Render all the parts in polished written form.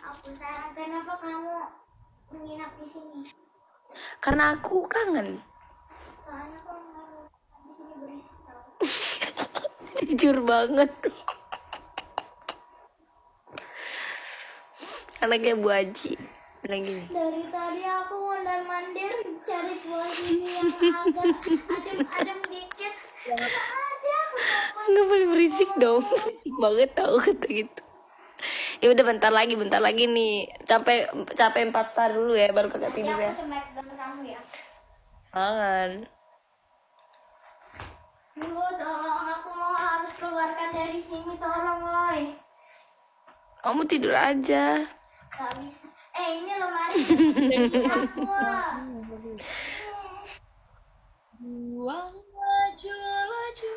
aku sayang. Kenapa kamu menginap di sini? Karena aku kangen. Soalnya kalau di sini berisik tau. Jujur banget. Anaknya Bu Haji bilang gini. Dari tadi aku mondar-mandir cari buah ini yang agak adem-adem dikit. Nggak ada, aku coba. Nggak boleh berisik dong. Berisik banget tau kata gitu. Ya udah bentar lagi nih. Capek 4 star dulu ya baru kakak tidur ya. Aku smackdown kamu ya. Jangan. Duh, tolong aku mau harus keluarkan dari sini, tolong Loy. Kamu tidur aja. Gak bisa. Ini lemari ini aku. Buang laju-laju,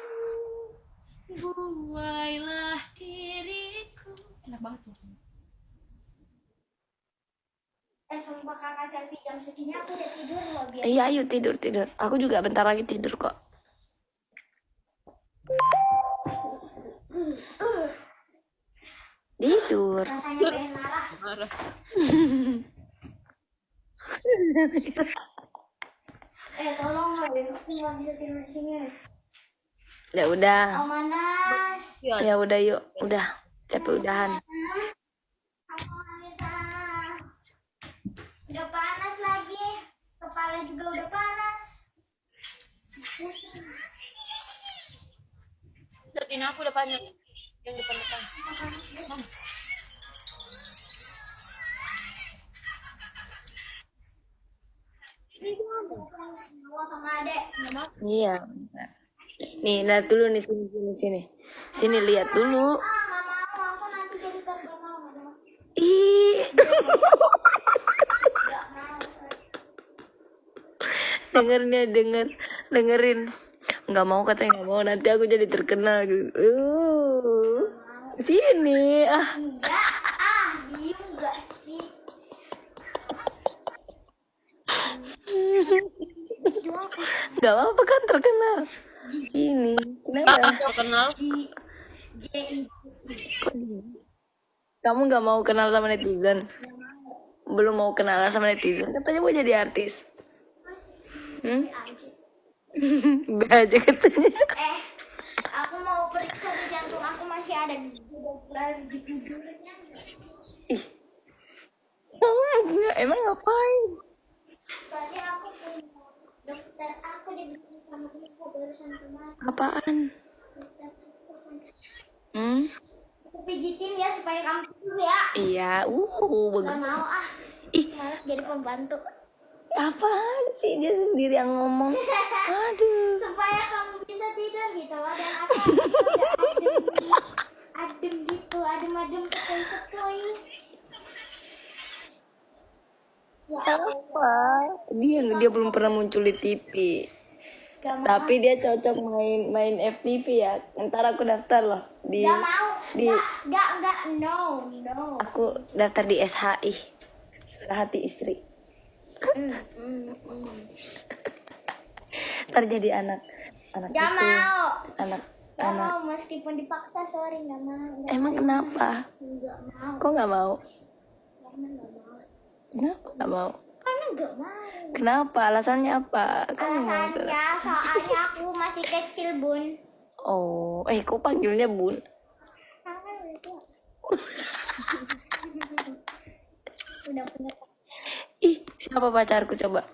buailah diriku. Enak banget tuh. Sumpah kakak selfie jam segini aku udah tidur loh biar. Iya ayo tidur. Aku juga bentar lagi tidur kok. Tidur. Rasanya pengen marah. Tolong Loy, aku gak bisa tidur di sini. Ya udah. Manas. Ya udah yuk. Udah. Capek udahan. Aku nggak bisa. Udah panas lagi. Kepala juga udah panas. Lihat ini aku udah banyak yang depan-depan. Sama adek. Iya. Nih lihat dulu nih sini. Sini lihat dulu. Nggak mau. Aku nanti jadi terkenal. Ih. Dengerin. Nggak mau katanya nggak mau. Nanti aku jadi terkenal gitu. Sini. Enggak. Diem gak sih? Nggak apa-apa kan terkenal. Ini. Kenapa? Terkenal. Kamu nggak mau kenal sama netizen? Belum mau kenalan sama netizen? Katanya mau jadi artis. Be aja katanya. Aku mau periksa di jantung aku masih ada di judulnya. Ih. Emang ngapain? Tadi aku punya dokter aku dibikin sama dia barusan kemarin. Apaan? Aku pijitin ya supaya kamu tidur ya. Iya, bagus. Gak mau Ih, malas jadi pembantu. apaan sih dia sendiri yang ngomong? Aduh. Supaya kamu bisa tidur gitu loh dan aku adem gitu, adem sekoi. Ya Apa? Dia belum pernah muncul di TV. Gak mau. Tapi dia cocok main FTV ya. Ntar aku daftar loh di. Gak mau. Di. Gak, no. Aku daftar di SHI. Suara hati istri. Ntar jadi anak Gak itu. mau. Anak. Gak mau meskipun dipaksa, sorry gak mau. Emang kenapa? Gak mau. Kok nggak mau? Karena gak mau. Kenapa nggak mau? Karena gak mau. Kenapa? Alasannya apa? Alasannya soalnya aku masih kecil bun. Oh, kok panggilnya Bun? Karena itu udah punya. Ih, siapa pacarku coba?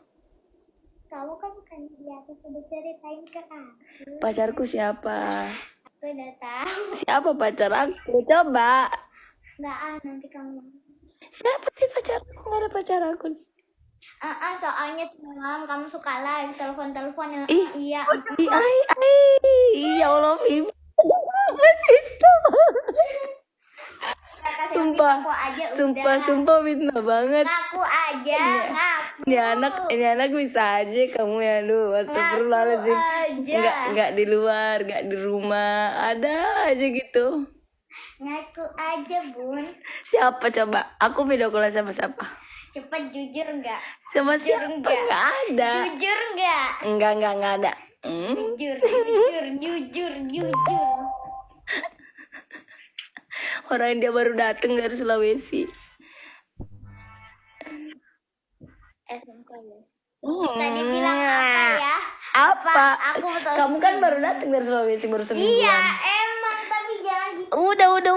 Kamu kan bukan dia, aku udah ceritain ke aku. Pacarku siapa? Aku udah tahu. Siapa pacar aku? Coba. Nggak nanti kamu. Siapa sih pacarku? Nggak ada pacar aku. Soalnya malam kamu suka live telepon yang Ih, iya. Ya Allah, Vivi. Itu. Sumpah fitnah banget. Ngaku aja, ngaku. Ini anak bisa aja kamu ya lu. Astagfirullahaladzim. Enggak di luar, enggak di rumah. Ada aja gitu. Ngaku aja, Bun. Siapa coba? Aku video call sama siapa? Cepet jujur enggak? Sama siapa? Enggak ada. Jujur enggak? Enggak ada. Jujur. Orang dia baru dateng dari Sulawesi. SMK ya. Tadi bilang apa ya? Apa? Aku betul. Kamu kan baru datang dari Sulawesi baru semingguan. Iya, emang tapi jangan gitu. Udah. Oh,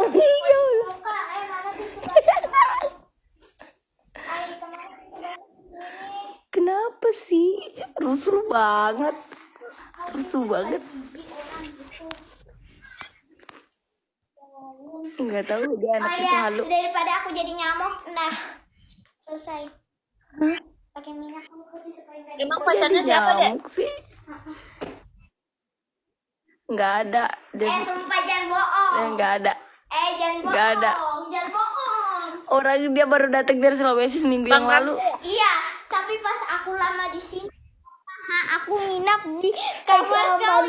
Ya Allah. Kak, mana sih suka? Ayo kemarin kita ini. Kenapa sih? Rusuh banget. Rusuh banget. Jijik orang gitu. Nggak tahu dia anak itu ya, halu. daripada aku jadi nyamuk, nah selesai. Hah? Pakai minyak kamu putih supaya nggak Emang jadi- pacarnya siapa, Dek? Nyamuk sih. Nggak ada. Sumpah jangan bohong. Nggak ada. Jangan bohong. Nggak ada. Jangan bohong. Orang dia baru datang dari Sulawesi seminggu yang Bang lalu. Iya, tapi pas aku lama di sini, aku nginap di kamar kau. Kapan?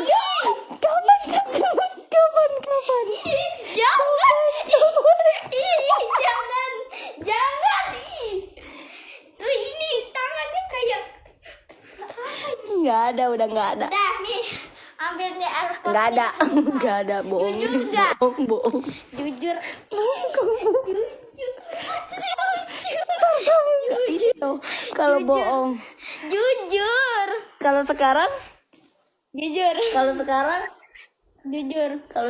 Jangan. Jangan. Tuh ini tangannya kayak Nggak ada, udah nggak ada. dah nih. Ambil nih air putih. Nggak ada, bohong. Jujur nggak? Bohong. Jujur. Kalau bohong. Jujur. Kalau sekarang? Jujur. Kalau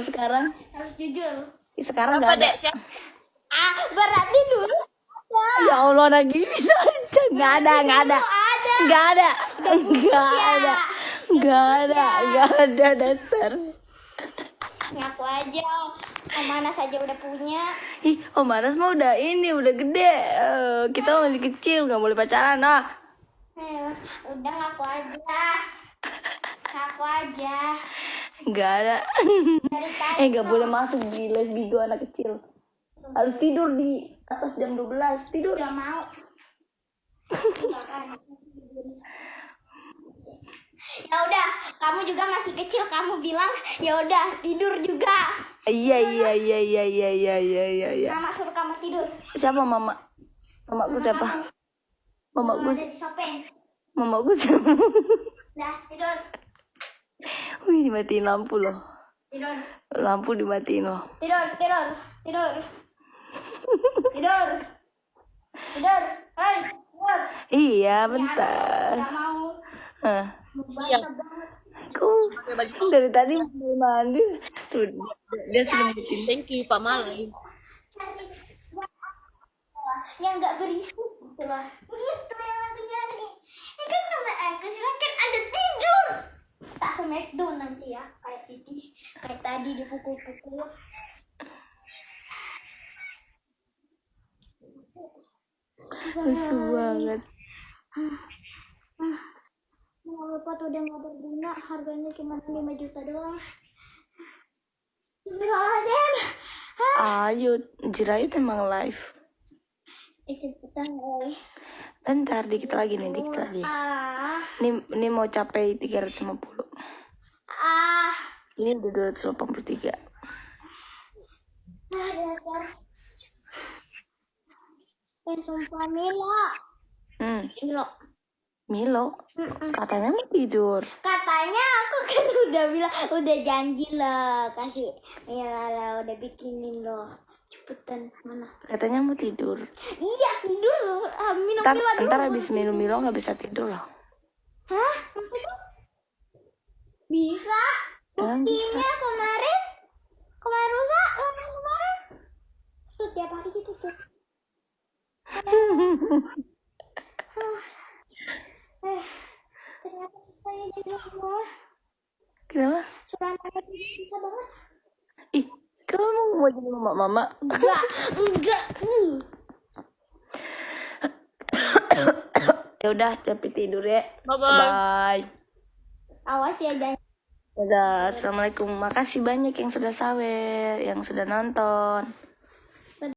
sekarang? Harus jujur. Sekarang Apa, nggak ada. Dek? Siapa? Berarti dulu ada. Ya Allah, lagi bisa aja. Nggak ada. Nggak ada dasar. Ngaku aja. Om Manas aja udah punya. Ih, Om Manas mah udah gede. Kita masih kecil, nggak boleh pacaran. Udah ngaku aja. Ngaku aja. Nggak ada. Dari tadi Nggak boleh masuk di les bigo anak kecil. Harus tidur di atas jam 12. Tidur. udah mau. Ya udah, kamu juga masih kecil, kamu bilang ya udah tidur juga. Iya. Mama suruh kamu tidur. Siapa mama? Mamaku siapa? Mamaku Ada di Shopee. siapa? Dah tidur. Wih, dimatiin lampu loh. Tidur. Lampu dimatiin loh. Tidur. Hei, tidur. Iya, bentar. Gak mau. Hah. Iya. Kok dari tadi mau mandi? Tuh, dia sudah bikin. Thank you, Pak Malai. Yang nggak berisik gitu loh. Begitu yang aku nyari. Ini kan nama aku silakan ada tidur. Tak smackdown nanti ya kayak tadi dipukul-pukul. Rusuh banget. Mau lupa tuh udah nggak berguna, harganya cuma 5 juta doang. Bismillahirrahmanirrahim. Ayo, Jirayut emang live. Cepetan Bentar, dikit lagi nih, dikit lagi. Ini mau capai 350. Ini udah 283. Dasar. Sumpah Milo. Milo, katanya mau tidur. Katanya aku kan udah bilang, udah janji lah kasih Mila lah, udah bikinin loh. Cepetan mana? Katanya mau tidur. Iya tidur, minum Ntar, Mila dulu. ntar habis minum Milo nggak bisa tidur loh. Hah? Maksudnya? Bisa? Buktinya kemarin lusa, kemarin. Setiap hari gitu tuh. Ternyata saya juga semua. Kenapa? Suara anak bisa banget. Ih, kamu mau jadi mama? Enggak. Ya udah, capek tidur ya. Bye-bye. Bye. Awas ya jangan. Dadah, assalamualaikum. Makasih banyak yang sudah sawer, yang sudah nonton.